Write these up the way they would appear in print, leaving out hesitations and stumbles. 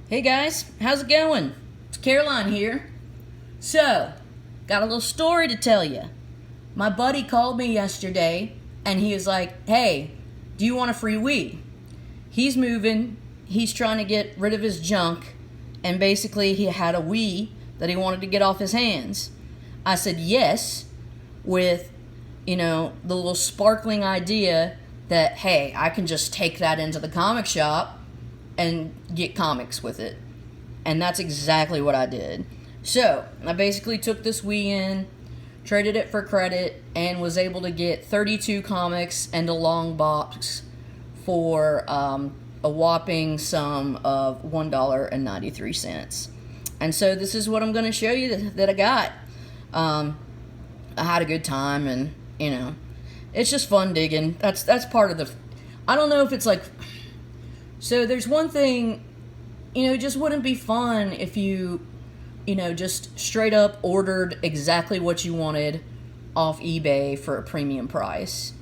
Hey guys, how's it going? It's Caroline here. So, got a little story to tell you. My buddy called me yesterday and he was like, hey, do you want a free Wii? He's moving, he's trying to get rid of his junk, and basically he had a Wii that he wanted to get off his hands. I said yes, with, the little sparkling idea that, hey, I can just take that into the comic shop and get comics with it. And that's exactly what I did. So, I basically took this Wii in, traded it for credit, and was able to get 32 comics and a long box for a whopping sum of $1.93. And so this is what I'm going to show you that I got. I had a good time, and, it's just fun digging. That's part of the... I don't know if it's like... So there's one thing, it just wouldn't be fun if you, just straight up ordered exactly what you wanted off eBay for a premium price.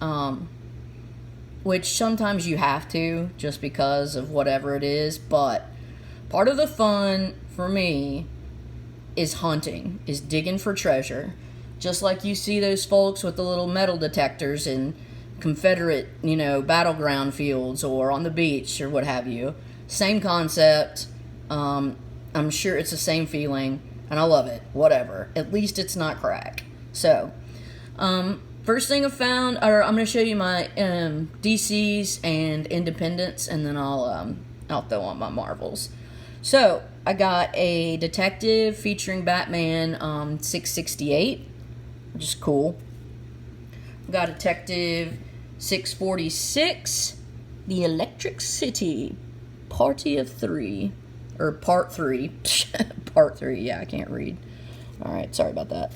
Which sometimes you have to, just because of whatever it is. But part of the fun for me is hunting, is digging for treasure. Just like you see those folks with the little metal detectors in Confederate, battleground fields or on the beach or what have you. Same concept. I'm sure it's the same feeling, and I love it. Whatever. At least it's not crack. So, first thing I found, or I'm going to show you my DCs and Independents, and then I'll throw on my Marvels. So, I got a Detective featuring Batman 668, which is cool. Got Detective 646, The Electric City, Party of Three, or Part 3. Part 3, yeah, I can't read. Alright, sorry about that.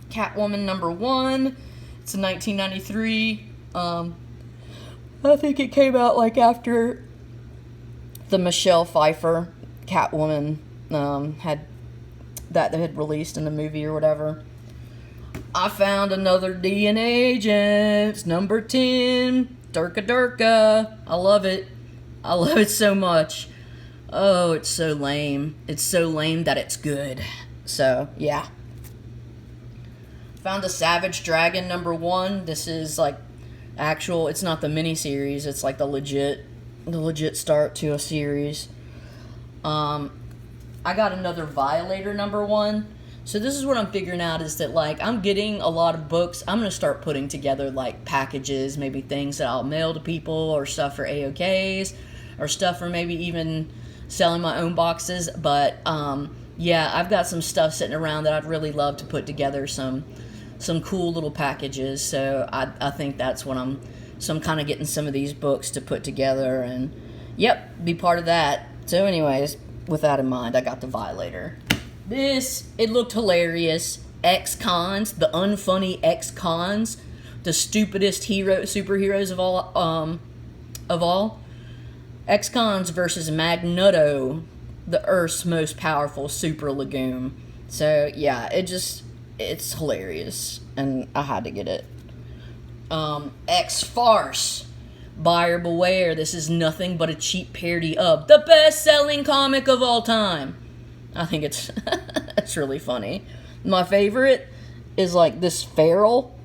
Catwoman #1, it's a 1993. I think it came out like after the Michelle Pfeiffer Catwoman had released in the movie or whatever. I found another DNA agent. It's number 10. Durka Durka. I love it. I love it so much. Oh, it's so lame. It's so lame that it's good. So, yeah. Found a Savage Dragon #1. This is like actual, it's not the miniseries. It's like the legit start to a series. I got another Violator #1. So this is what I'm figuring out, is that, like, I'm getting a lot of books. I'm going to start putting together, like, packages, maybe things that I'll mail to people, or stuff for AOKs, or stuff for maybe even selling my own boxes. But, yeah, I've got some stuff sitting around that I'd really love to put together, some cool little packages. So I think that's what I'm kind of getting some of these books to put together, and, yep, be part of that. So anyways, with that in mind, I got the Violator. It looked hilarious. Ex-cons, the unfunny ex-cons, the stupidest superheroes of all. Ex-cons versus Magneto, the Earth's most powerful super legume. So, yeah, it's hilarious, and I had to get it. X-Farce, buyer beware, this is nothing but a cheap parody of the best-selling comic of all time. I think it's really funny. My favorite is like this Feral,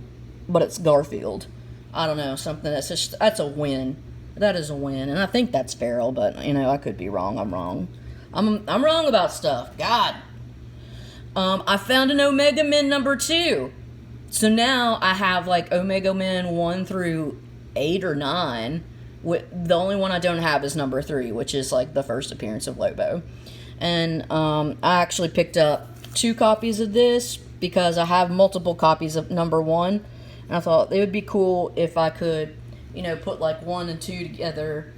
but it's Garfield. I don't know, something that's a win. That is a win, and I think that's Feral, but I could be wrong. I'm wrong. I'm wrong about stuff. God. I found an Omega Men #2. So now I have like Omega Men 1 through 8 or 9. The only one I don't have is #3, which is like the first appearance of Lobo. And I actually picked up 2 copies of this because I have multiple copies of #1. And I thought it would be cool if I could, put like 1 and 2 together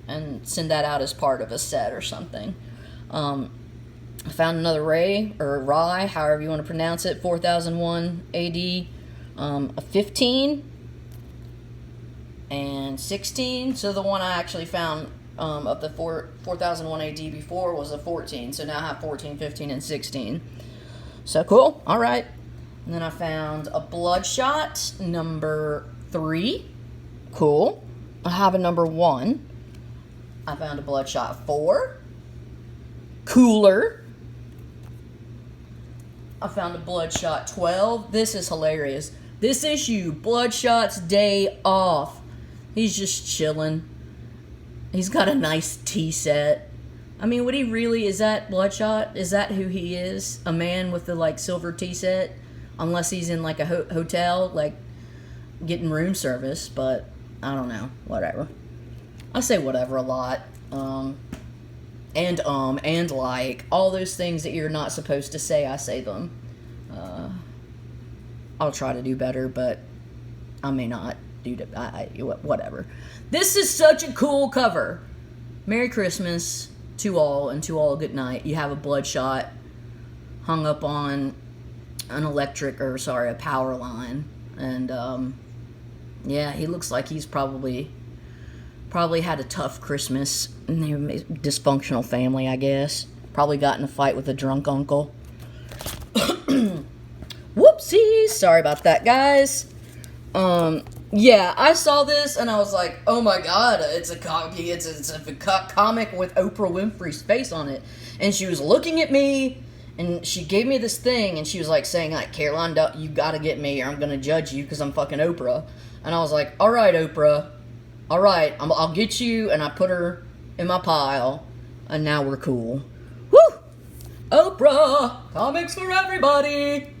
and send that out as part of a set or something. I found another Rai, however you want to pronounce it, 4001 AD, a 15 and 16. So the one I actually found of the 4001 AD before was a 14. So now I have 14, 15, and 16. So cool. All right. And then I found a Bloodshot #3. Cool. I have a #1. I found a Bloodshot 4. Cooler. I found a Bloodshot 12. This is hilarious. This issue, Bloodshot's day off. He's just chilling. He's got a nice tea set. I mean, would he really, is that Bloodshot? Is that who he is? A man with the, like, silver tea set? Unless he's in, like, a hotel, like, getting room service. But, I don't know. Whatever. I say whatever a lot. And like. All those things that you're not supposed to say, I say them. I'll try to do better, but I may not do whatever. This is such a cool cover. Merry Christmas to all, and to all a good night. You have a Bloodshot hung up on an a power line. And, yeah, he looks like he's probably had a tough Christmas. Dysfunctional family, I guess. Probably got in a fight with a drunk uncle. Whoopsies! Sorry about that, guys. Yeah, I saw this and I was like, oh my god, it's a copy. It's a comic with Oprah Winfrey's face on it. And she was looking at me and she gave me this thing and she was like saying, like, Caroline, you gotta get me or I'm gonna judge you because I'm fucking Oprah. And I was like, alright, Oprah. Alright, I'll get you. And I put her in my pile. And now we're cool. Woo! Oprah! Comics for everybody!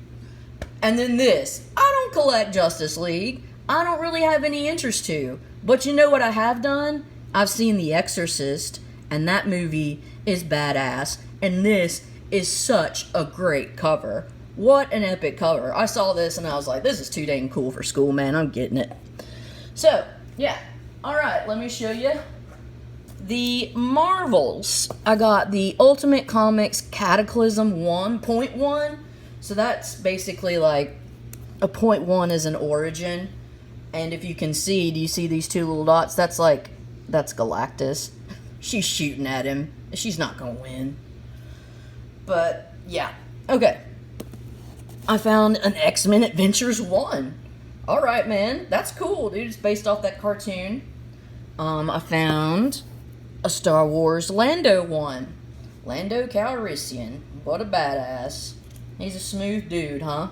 And then this. I don't collect Justice League. I don't really have any interest to. But you know what I have done? I've seen The Exorcist. And that movie is badass. And this is such a great cover. What an epic cover. I saw this and I was like, this is too dang cool for school, man. I'm getting it. So, yeah. Alright, let me show you the Marvels. I got the Ultimate Comics Cataclysm 1.1. So that's basically like a 0.1 is an origin. And if you can see, do you see these two little dots? That's Galactus. She's shooting at him. She's not going to win. But, yeah. Okay. I found an X-Men Adventures 1. Alright, man. That's cool, dude. It's based off that cartoon. I found a Star Wars Lando 1. Lando Calrissian. What a badass. He's a smooth dude, huh?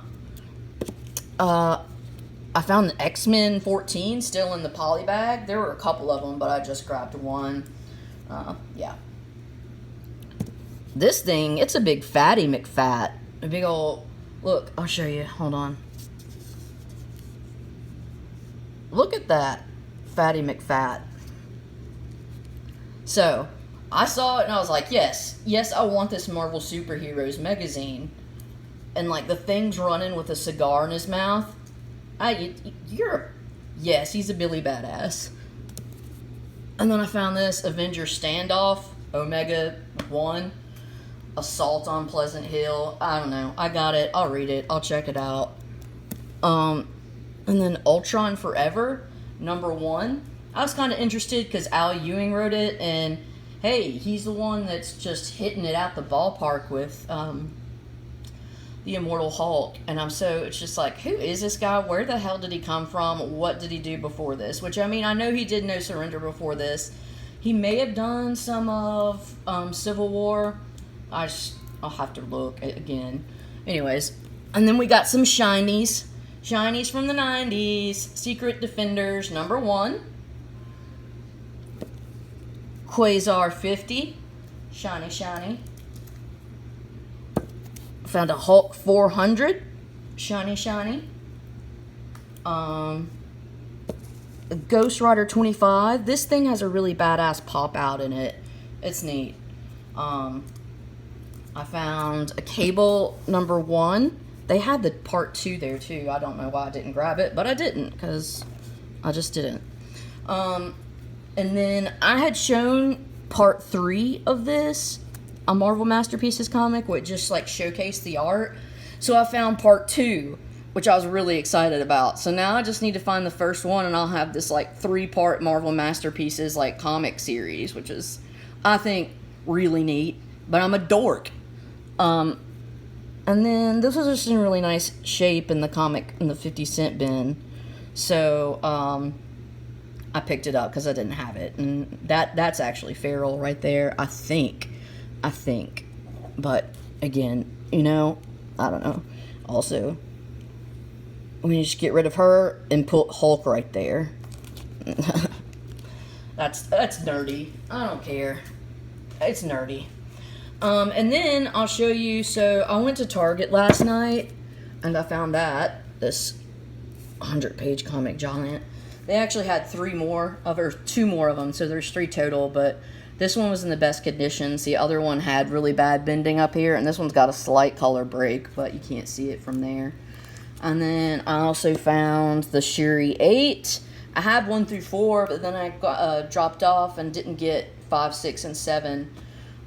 I found the X-Men 14 still in the poly bag. There were a couple of them, but I just grabbed one. Yeah. This thing, it's a big fatty McFat. A big old... Look, I'll show you. Hold on. Look at that. Fatty McFat. So, I saw it and I was like, yes. Yes, I want this Marvel Superheroes magazine. And, like, the thing's running with a cigar in his mouth. Yes, he's a Billy Badass. And then I found this Avengers Standoff, Omega 1, Assault on Pleasant Hill. I don't know. I got it. I'll read it. I'll check it out. And then Ultron Forever, #1. I was kind of interested because Al Ewing wrote it, and hey, he's the one that's just hitting it out the ballpark with the Immortal Hulk. And it's just like, who is this guy? Where the hell did he come from? What did he do before this? Which, I mean, I know he did No Surrender before this. He may have done some of Civil War. I'll have to look again. Anyways, and then we got some shinies. Shinies from the 90s. Secret Defenders #1. Quasar 50. Shiny. Found a Hulk 400. Shiny. Ghost Rider 25. This thing has a really badass pop out in it. It's neat. I found a Cable #1. They had the part 2 there too. I don't know why I didn't grab it, but I didn't because I just didn't. And then I had shown part 3 of this, a Marvel Masterpieces comic, which just like showcased the art. So I found part 2, which I was really excited about. So now I just need to find the first one, and I'll have this like 3-part Marvel Masterpieces like comic series, which is, I think, really neat. But I'm a dork. And then this was just in really nice shape in the comic in the 50-cent bin. So I picked it up because I didn't have it, and that's actually Feral right there. I think. But again, you know, I don't know. Also, we just get rid of her and put Hulk right there. That's nerdy. I don't care. It's nerdy. And then I'll show you. So I went to Target last night, and I found this 100-page comic giant. They actually had two more of them, so there's 3 total. But this one was in the best conditions. The other one had really bad bending up here, and this one's got a slight color break, but you can't see it from there. And then I also found the Shuri 8. I had 1 through 4, but then I dropped off and didn't get 5, 6, and 7.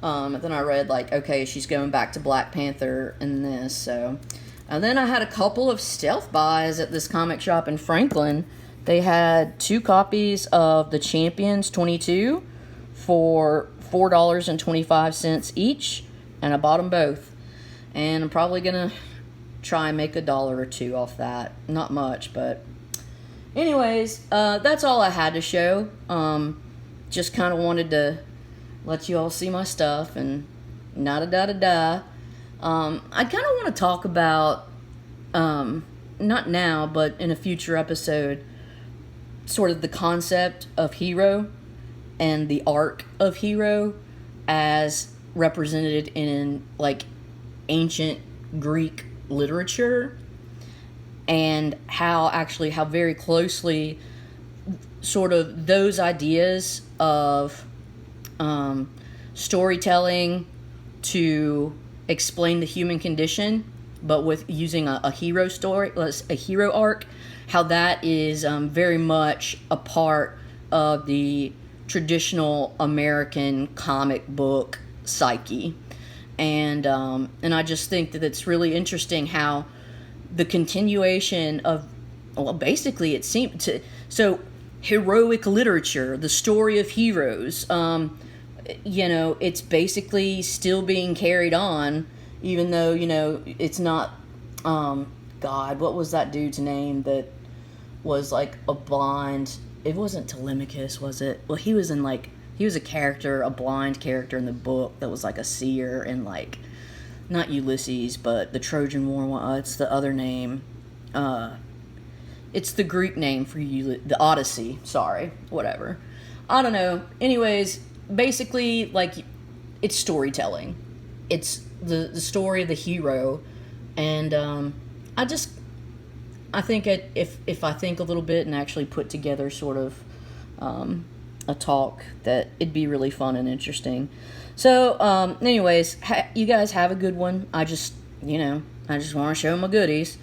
Then I read, like, okay, she's going back to Black Panther in this, so. And then I had a couple of stealth buys at this comic shop in Franklin. They had 2 copies of the Champions 22 for $4.25 each, and I bought them both. And I'm probably going to try and make $1 or $2 off that. Not much, but anyways, that's all I had to show. Just kind of wanted to let you all see my stuff and I kind of want to talk about, not now, but in a future episode, sort of the concept of hero and the arc of hero as represented in, like, ancient Greek literature, and how very closely sort of those ideas of storytelling to explain the human condition, but with using a hero story, a hero arc, how that is very much a part of the traditional American comic book psyche. And I just think that it's really interesting how the continuation of, well, basically it seemed to, so heroic literature, the story of heroes, you know, it's basically still being carried on, even though, you know, it's not, God, what was that dude's name that was like a blind, it wasn't Telemachus, was it? Well, he was a character, a blind character in the book that was like a seer in, like, not Ulysses, but the Trojan War. It's the other name. It's the Greek name for the Odyssey. Sorry, whatever. I don't know. Anyways, basically, like, it's storytelling. It's the story of the hero, and I think if I think a little bit and actually put together sort of a talk, that it'd be really fun and interesting. So, anyways, you guys have a good one. I just want to show my goodies.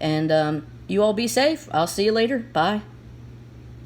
And you all be safe. I'll see you later. Bye.